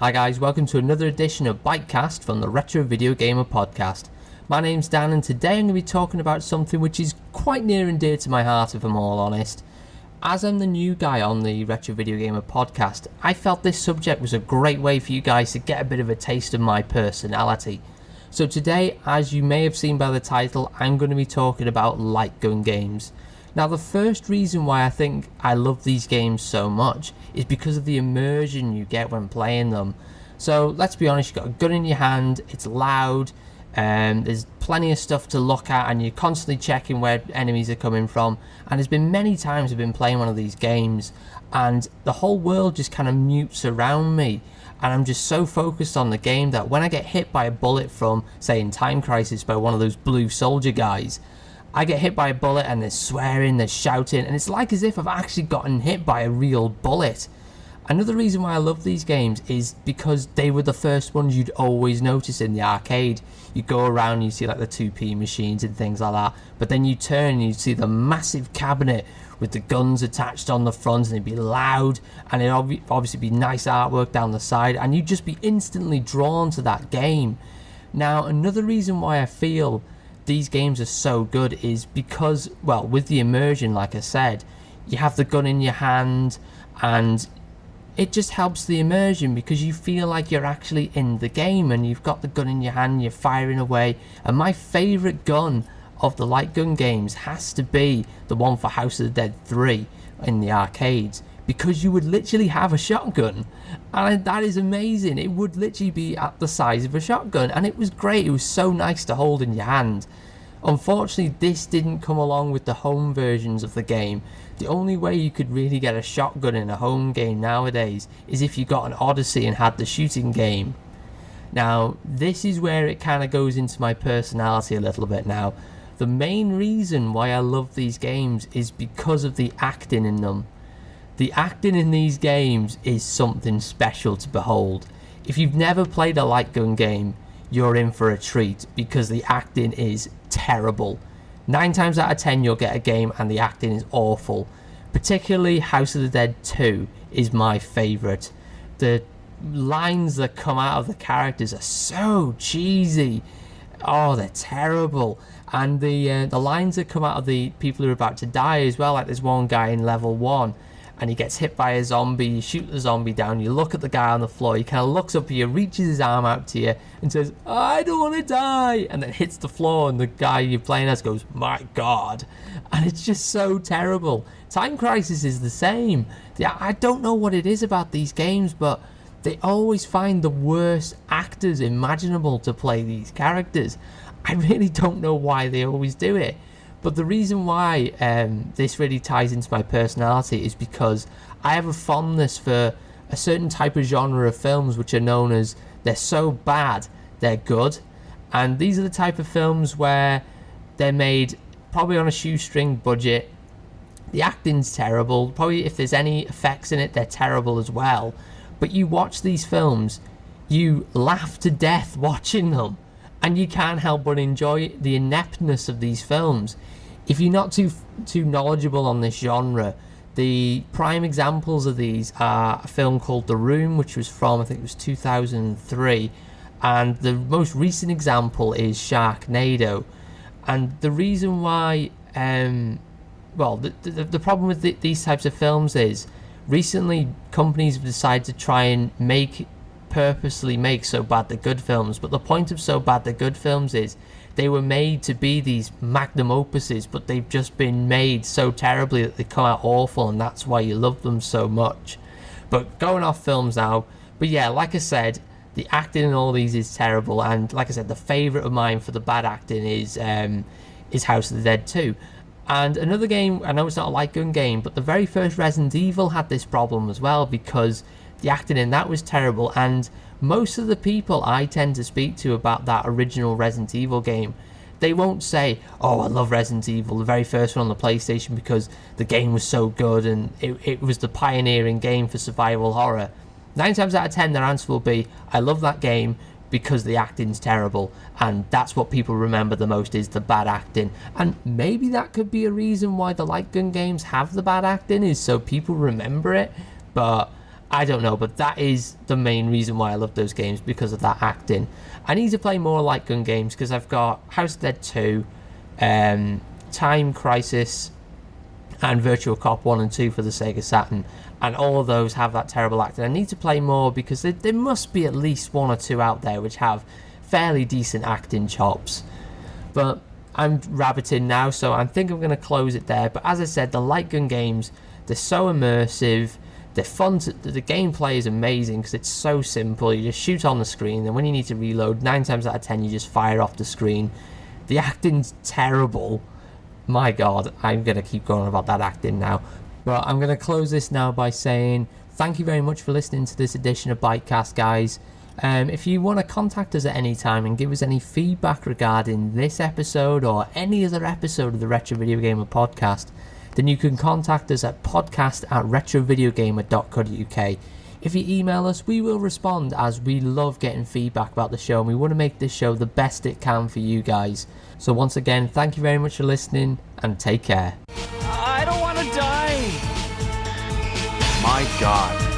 Hi guys, welcome to another edition of ByteCast from the Retro Video Gamer Podcast. My name's Dan and today I'm going to be talking about something which is quite near and dear to my heart if I'm all honest. As I'm the new guy on the Retro Video Gamer Podcast, I felt this subject was a great way for you guys to get a bit of a taste of my personality. So today, as you may have seen by the title, I'm going to be talking about light gun games. Now the first reason why I think I love these games so much is because of the immersion you get when playing them. So let's be honest, you've got a gun in your hand, it's loud, there's plenty of stuff to look at and you're constantly checking where enemies are coming from, and there's been many times I've been playing one of these games and the whole world just kind of mutes around me and I'm just so focused on the game that when I get hit by a bullet from, say in Time Crisis, by one of those blue soldier guys, I get hit by a bullet and there's swearing, there's shouting, and it's like as if I've actually gotten hit by a real bullet. Another reason why I love these games is because they were the first ones you'd always notice in the arcade. You go around and you see like the 2p machines and things like that, but then you turn and you see the massive cabinet with the guns attached on the front, and it'd be loud and it'd obviously be nice artwork down the side, and you'd just be instantly drawn to that game. Now another reason why I feel these games are so good is because, well, with the immersion, like I said, you have the gun in your hand and it just helps the immersion because you feel like you're actually in the game and you've got the gun in your hand, you're firing away. And my favourite gun of the light gun games has to be the one for House of the Dead 3 in the arcades, because you would literally have a shotgun and that is amazing. It would literally be at the size of a shotgun and it was great. It was so nice to hold in your hand. Unfortunately, this didn't come along with the home versions of the game. The only way you could really get a shotgun in a home game nowadays is if you got an Odyssey and had the shooting game. Now this is where it kind of goes into my personality a little bit now. The main reason why I love these games is because of the acting in them. The acting in these games is something special to behold. If you've never played a light gun game, you're in for a treat because the acting is terrible. 9 times out of 10 you'll get a game and the acting is awful. Particularly House of the Dead 2 is my favourite. The lines that come out of the characters are so cheesy. Oh, they're terrible. And the lines that come out of the people who are about to die as well, like there's one guy in level 1 and he gets hit by a zombie, you shoot the zombie down, you look at the guy on the floor, he kind of looks up at you, reaches his arm out to you and says, I don't want to die, and then hits the floor and the guy you're playing as goes, my god. And it's just so terrible. Time Crisis is the same. I don't know what it is about these games, but they always find the worst actors imaginable to play these characters. I really don't know why they always do it. But the reason why this really ties into my personality is because I have a fondness for a certain type of genre of films which are known as they're so bad, they're good. And these are the type of films where they're made probably on a shoestring budget. The acting's terrible. Probably if there's any effects in it, they're terrible as well. But you watch these films, you laugh to death watching them. And you can't help but enjoy the ineptness of these films. If you're not too knowledgeable on this genre, the prime examples of these are a film called The Room, which was from, I think it was 2003, and the most recent example is Sharknado. And the reason why, well, the problem with these types of films is recently companies have decided to try and purposely make So Bad They're Good films, but the point of So Bad They're Good films is they were made to be these magnum opuses, but they've just been made so terribly that they come out awful, and that's why you love them so much. But going off films now, but yeah, like I said, the acting in all these is terrible, and like I said, the favourite of mine for the bad acting is House of the Dead 2. And another game, I know it's not a light gun game, but the very first Resident Evil had this problem as well, because the acting in that was terrible, and most of the people I tend to speak to about that original Resident Evil game, they won't say, oh, I love Resident Evil, the very first one on the PlayStation, because the game was so good and it was the pioneering game for survival horror. 9 times out of 10 their answer will be, I love that game because the acting's terrible, and that's what people remember the most, is the bad acting. And maybe that could be a reason why the light gun games have the bad acting, is so people remember it. But I don't know, but that is the main reason why I love those games, because of that acting. I need to play more light gun games, because I've got House of Dead 2, Time Crisis, and Virtual Cop 1 and 2 for the Sega Saturn, and all of those have that terrible acting. I need to play more, because there must be at least one or two out there which have fairly decent acting chops. But I'm rabbiting now, so I think I'm going to close it there. But as I said, the light gun games, they're so immersive, they're fun, the gameplay is amazing because it's so simple. You just shoot on the screen, and when you need to reload, 9 times out of 10 you just fire off the screen. The acting's terrible. My god, I'm going to keep going about that acting now. But I'm going to close this now by saying thank you very much for listening to this edition of ByteCast, guys. If you want to contact us at any time and give us any feedback regarding this episode or any other episode of the Retro Video Gamer podcast, then you can contact us at podcast@retrovideogamer.co.uk. If you email us, we will respond, as we love getting feedback about the show, and we want to make this show the best it can for you guys. So once again, thank you very much for listening, and take care. I don't want to die! My god.